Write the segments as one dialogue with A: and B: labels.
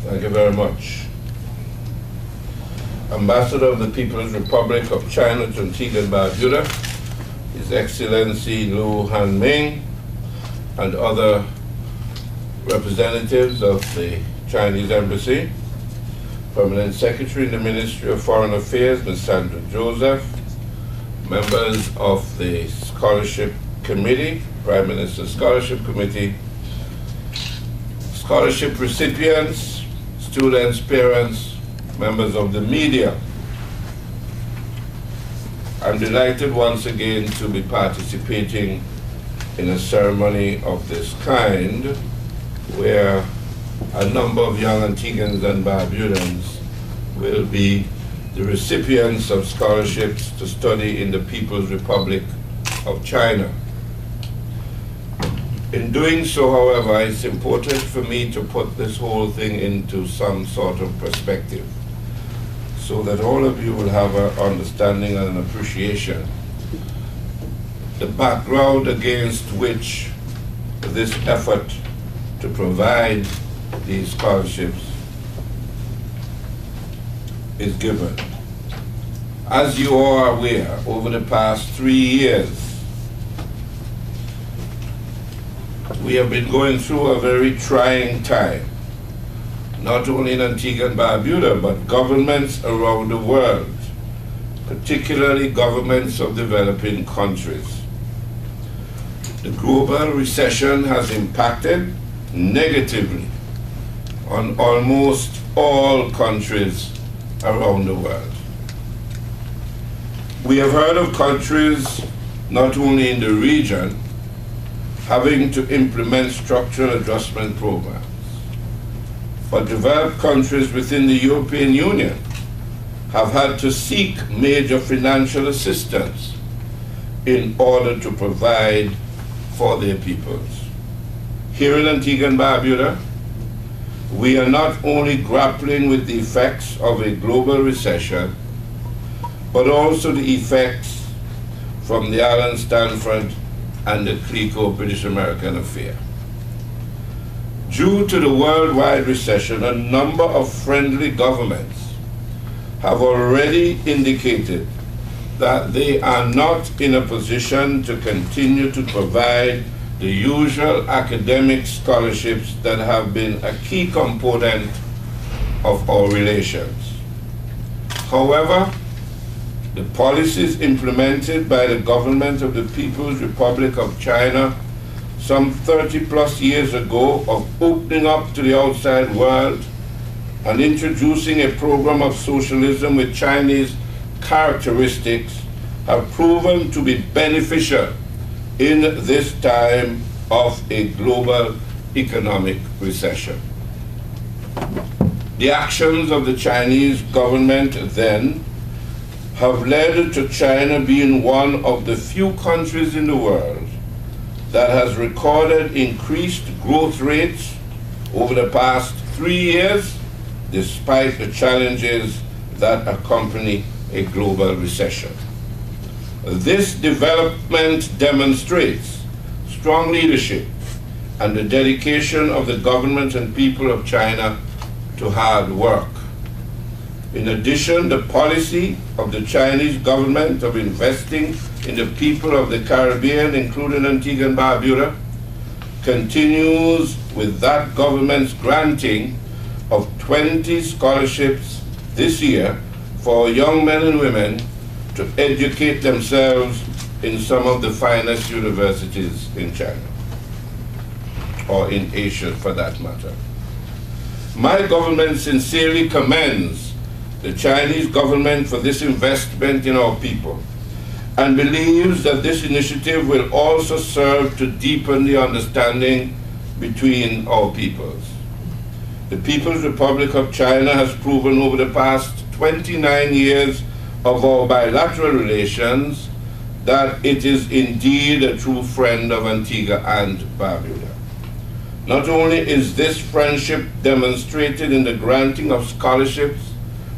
A: Thank you very much. Ambassador of the People's Republic of China to Antigua and Barbuda, His Excellency Liu Hanming, and other representatives of the Chinese Embassy, Permanent Secretary in the Ministry of Foreign Affairs, Ms. Sandra Joseph, members of the Scholarship Committee, Prime Minister's Scholarship Committee, scholarship recipients, students, parents, members of the media. I'm delighted once again to be participating in a ceremony of this kind where a number of young Antiguans and Barbudans will be the recipients of scholarships to study in the People's Republic of China. In doing so, however, it's important for me to put this whole thing into some sort of perspective so that all of you will have an understanding and an appreciation. The background against which this effort to provide these scholarships is given. As you are aware, over the past 3 years, we have been going through a very trying time, not only in Antigua and Barbuda, but governments around the world, particularly governments of developing countries. The global recession has impacted negatively on almost all countries around the world. We have heard of countries, not only in the region, having to implement structural adjustment programs, but developed countries within the European Union have had to seek major financial assistance in order to provide for their peoples. Here in Antigua and Barbuda, we are not only grappling with the effects of a global recession, but also the effects from the Allen Stanford and the CLECO British-American affair. Due to the worldwide recession, a number of friendly governments have already indicated that they are not in a position to continue to provide the usual academic scholarships that have been a key component of our relations. However, the policies implemented by the government of the People's Republic of China some 30+ years ago of opening up to the outside world and introducing a program of socialism with Chinese characteristics have proven to be beneficial in this time of a global economic recession. The actions of the Chinese government then have led to China being one of the few countries in the world that has recorded increased growth rates over the past 3 years, despite the challenges that accompany a global recession. This development demonstrates strong leadership and the dedication of the government and people of China to hard work. In addition, the policy of the Chinese government of investing in the people of the Caribbean, including Antigua and Barbuda, continues with that government's granting of 20 scholarships this year for young men and women to educate themselves in some of the finest universities in China, or in Asia for that matter. My government sincerely commends the Chinese government for this investment in our people and believes that this initiative will also serve to deepen the understanding between our peoples. The People's Republic of China has proven over the past 29 years of our bilateral relations that it is indeed a true friend of Antigua and Barbuda. Not only is this friendship demonstrated in the granting of scholarships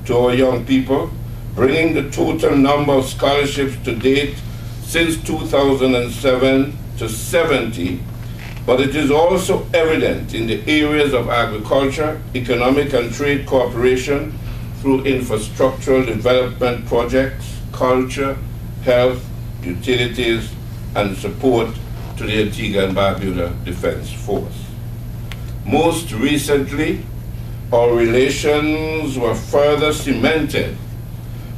A: to our young people, bringing the total number of scholarships to date since 2007 to 70, but it is also evident in the areas of agriculture, economic and trade cooperation through infrastructural development projects, culture, health, utilities, and support to the Antigua and Barbuda Defense Force. Most recently, our relations were further cemented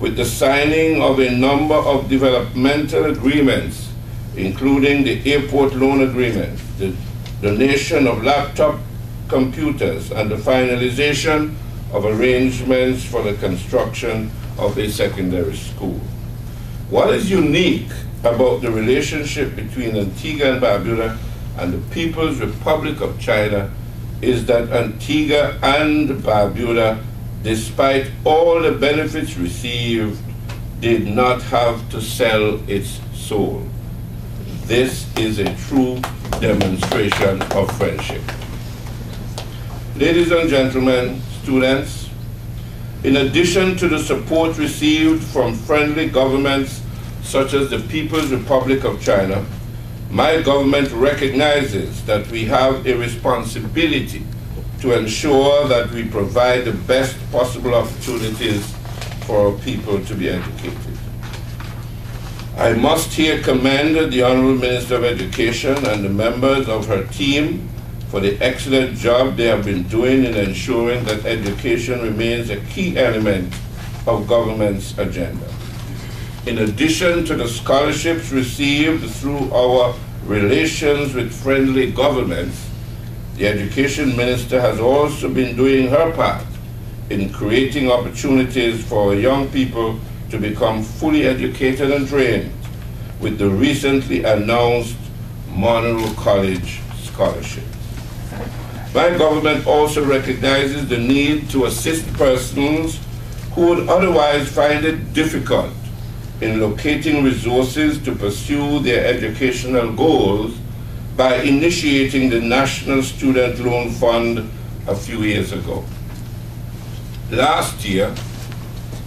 A: with the signing of a number of developmental agreements, including the airport loan agreement, the donation of laptop computers, and the finalization of arrangements for the construction of a secondary school. What is unique about the relationship between Antigua and Barbuda and the People's Republic of China is that Antigua and Barbuda, despite all the benefits received, did not have to sell its soul. This is a true demonstration of friendship. Ladies and gentlemen, students, in addition to the support received from friendly governments such as the People's Republic of China, my government recognizes that we have a responsibility to ensure that we provide the best possible opportunities for our people to be educated. I must here commend the Honorable Minister of Education and the members of her team for the excellent job they have been doing in ensuring that education remains a key element of government's agenda. In addition to the scholarships received through our relations with friendly governments, the Education Minister has also been doing her part in creating opportunities for young people to become fully educated and trained with the recently announced Monroe College Scholarship. My government also recognizes the need to assist persons who would otherwise find it difficult in locating resources to pursue their educational goals by initiating the National Student Loan Fund a few years ago. Last year,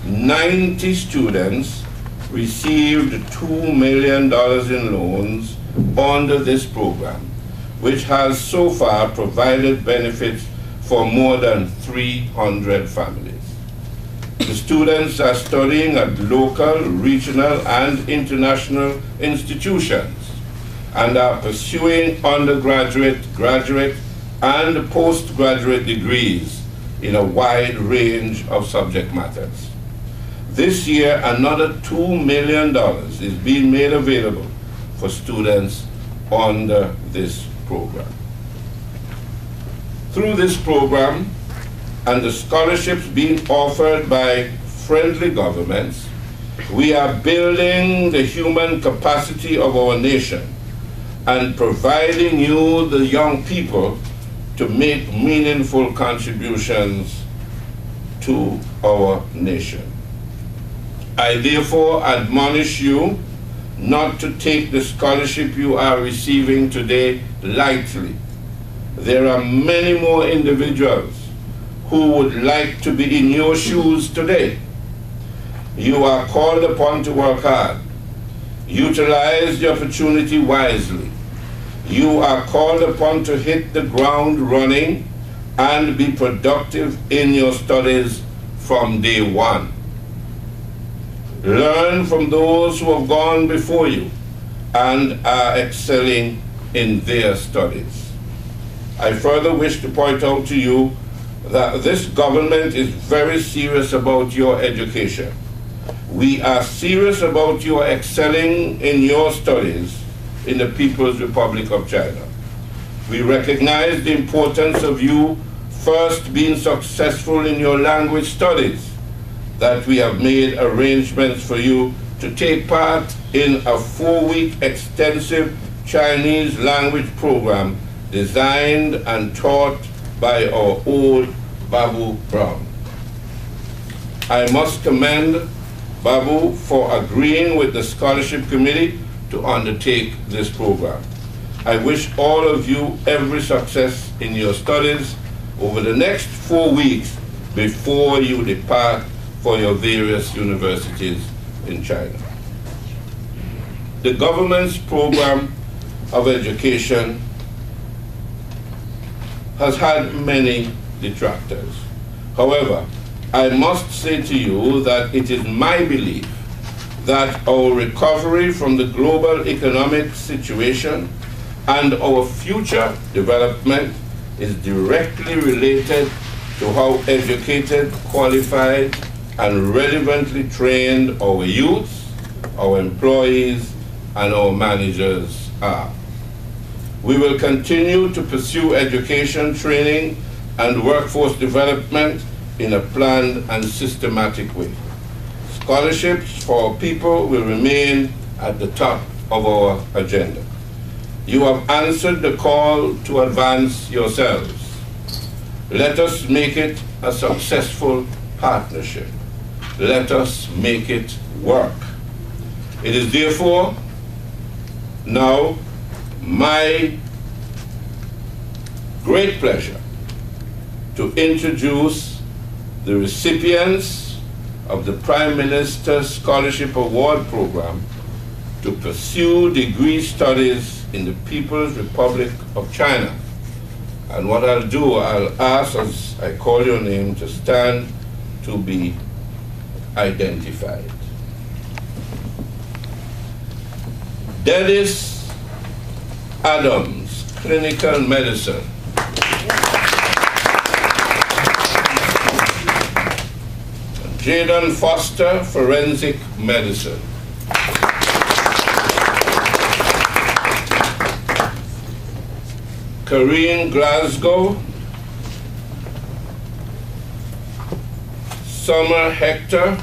A: 90 students received $2 million in loans under this program, which has so far provided benefits for more than 300 families. The students are studying at local, regional, and international institutions and are pursuing undergraduate, graduate, and postgraduate degrees in a wide range of subject matters. This year, another $2 million is being made available for students under this program. Through this program and the scholarships being offered by friendly governments, we are building the human capacity of our nation and providing you, the young people, to make meaningful contributions to our nation. I therefore admonish you not to take the scholarship you are receiving today lightly. There are many more individuals who would like to be in your shoes today. You are called upon to work hard. Utilize the opportunity wisely. You are called upon to hit the ground running and be productive in your studies from day one. Learn from those who have gone before you and are excelling in their studies. I further wish to point out to you that this government is very serious about your education. We are serious about your excelling in your studies in the People's Republic of China. We recognize the importance of you first being successful in your language studies, that we have made arrangements for you to take part in a 4-week extensive Chinese language program designed and taught by our old Babu Brown. I must commend Babu for agreeing with the scholarship committee to undertake this program. I wish all of you every success in your studies over the next 4 weeks before you depart for your various universities in China. The government's program of education has had many detractors. However, I must say to you that it is my belief that our recovery from the global economic situation and our future development is directly related to how educated, qualified, and relevantly trained our youth, our employees, and our managers are. We will continue to pursue education, training, and workforce development in a planned and systematic way. Scholarships for our people will remain at the top of our agenda. You have answered the call to advance yourselves. Let us make it a successful partnership. Let us make it work. It is therefore now my great pleasure to introduce the recipients of the Prime Minister's Scholarship Award Program to pursue degree studies in the People's Republic of China. And what I'll do, I'll ask, as I call your name, to stand to be identified. Dennis Adams, Clinical Medicine. Jaden Foster, Forensic Medicine. Karine Glasgow, Summer Hector,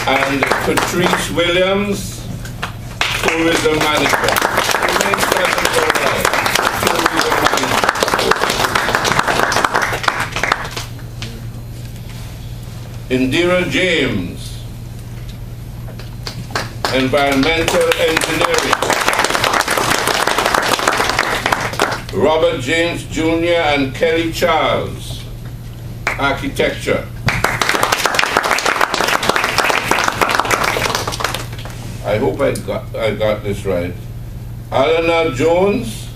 A: and Patrice Williams, Tourism Management. Indira James, Environmental Engineering. Robert James Jr. and Kelly Charles, Architecture. I hope I got this right. Alana Jones,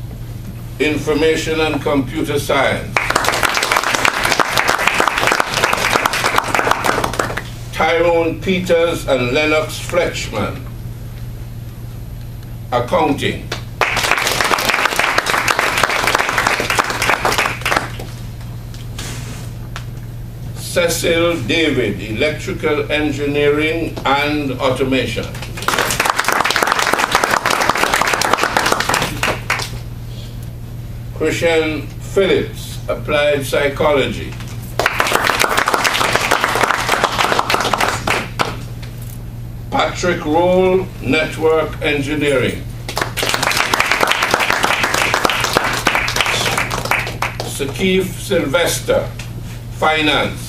A: Information and Computer Science. Tyrone Peters and Lennox Fletchman, Accounting. Cecil David, Electrical Engineering and Automation. Christian Phillips, Applied Psychology. Patrick Roll, Network Engineering. Sakif Sylvester, Finance.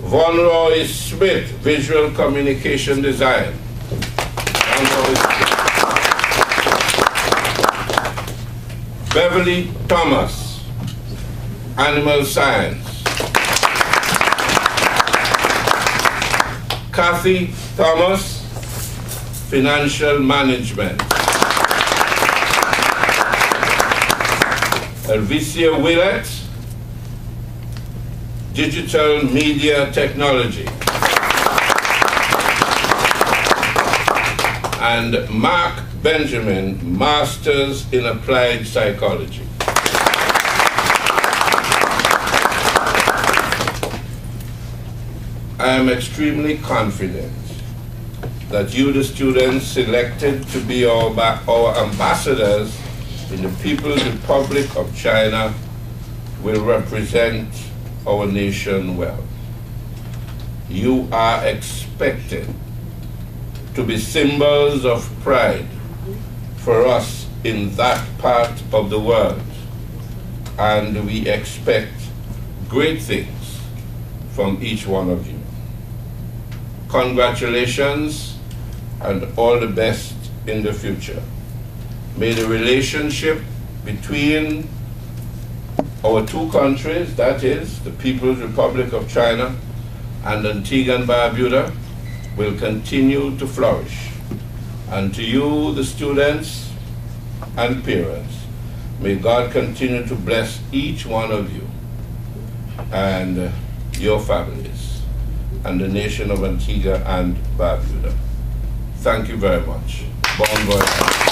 A: Von Roy Smith, Visual Communication Design. Beverly Thomas, Animal Science. Kathy Thomas, Financial Management. Elvicia Willett, Digital Media Technology. And Mark Benjamin, Masters in Applied Psychology. I am extremely confident that you, the students selected to be our ambassadors in the People's Republic of China, will represent our nation well. You are expected to be symbols of pride for us in that part of the world, and we expect great things from each one of you. Congratulations and all the best in the future. May the relationship between our two countries, that is, the People's Republic of China and Antigua and Barbuda, will continue to flourish. And to you, the students and parents, may God continue to bless each one of you and your families and the nation of Antigua and Barbuda. Thank you very much. Bon voyage.